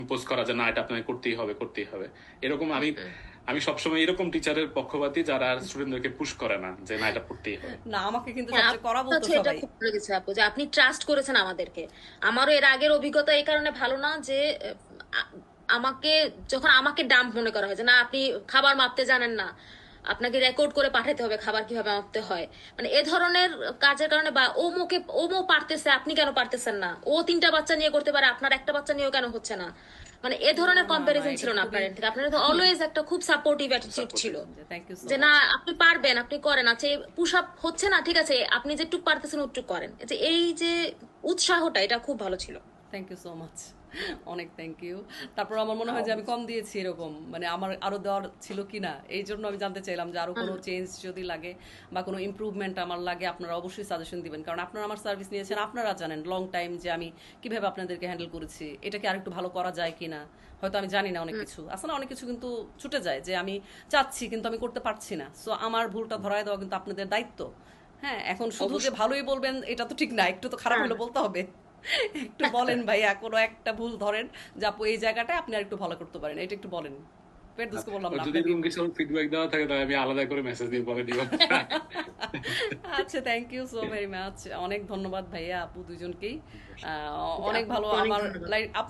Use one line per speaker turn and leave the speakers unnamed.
Impose করা যে না এটা আপনাকে করতেই হবে করতেই হবে, এরকম আমি সবসময় এরকম টিচারের পক্ষপাতী যারা স্টুডেন্টদেরকে পুশ করে না যে না এটা পড়তেই হবে।
না আমাকে কিন্তু
হ্যাঁ,
সবচেয়ে করা
আপনার
বলতো
কাছে এটা
সবাই।
খুব ভালো লেগেছে আপু যে আপনি ট্রাস্ট করেছেন আমাদেরকে। আমারও এর আগের অভিজ্ঞতা এই কারণে ভালো না যে আ- আমাকে যখন আমাকে ডাম্প মনে করা হয় যে না আপনি খাবার মাপতে জানেন না, আপনাকে রেকর্ড করে পাঠাতে হবে খাবার কিভাবে মাপতে হয়, মানে এ ধরনের কাজের কারণে, বা ও মো পারতেছে আপনি কেন পারতেছেন না, ও 3টা বাচ্চা নিয়ে করতে পারে আপনার একটা বাচ্চা নিয়েও কেন হচ্ছে না, মানে এ
না
ধরনের
না না
কম্পারিজন
এটা
ছিল না
খুবই
আপনার end থেকে। আপনার তো অলওয়েজ একটা খুব সাপোর্টিভ অ্যাটিটিউড ছিল
থ্যাংক ইউ সো
যে না
মাচ।
আপনি পারবেন, আপনি করেন, আচ্ছা পুশ আপ হচ্ছে না ঠিক আছে, আপনি যেটুক পারতেছেন ওটুক করেন, যে এই যে উৎসাহটা এটা খুব ভালো ছিল।
থ্যাংক ইউ সো মাচ, অনেক থ্যাংক ইউ। তারপর আমার মনে হয় যে আমি কম দিয়েছি এরকম, মানে আমার আরো দেওয়ার ছিল কিনা, এই জন্য আমি জানতে চাইলাম যে আরো কোনো চেঞ্জ যদি লাগে বা কোনো ইমপ্রুভমেন্ট আমার লাগে আপনারা অবশ্যই সাজেশন দিবেন, কারণ আপনারা আমার সার্ভিস নিয়েছেন, আপনারা জানেন লং টাইম যে আমি কিভাবে আপনাদেরকে হ্যান্ডেল করেছি, এটাকে আরেকটু ভালো করা যায় কিনা। হয়তো আমি জানি না অনেক কিছু, আসলে অনেক কিছু কিন্তু ছুটে যায় যে আমি চাচ্ছি কিন্তু আমি করতে পারছি না, সো আমার ভুলটা ধরায় দেওয়া কিন্তু আপনাদের দায়িত্ব। হ্যাঁ, এখন শুধু যে ভালোই বলবেন এটা তো ঠিক না, একটু তো খারাপ হলে বলতে হবে। একটু বলেন ভাইয়া, কোনো একটা ভুল ধরেন যে আপু এই জায়গাটা আপনি আর একটু ভালো করতে পারেন, এটা একটু বলেন। ফেরদৌসকে বললাম না,
যদি
আপনাকে
এরকম কিছু ফিডব্যাক দেওয়া থাকে তাহলে আমি আলাদা করে মেসেজ দিয়ে বলে দিব।
আচ্ছা thank you so very much, অনেক ধন্যবাদ ভাইয়া আপু দুজনকেই। অনেক ভালো
আপনাকে অনেক
আমার
ধন্যবাদ।
লাইক আপনার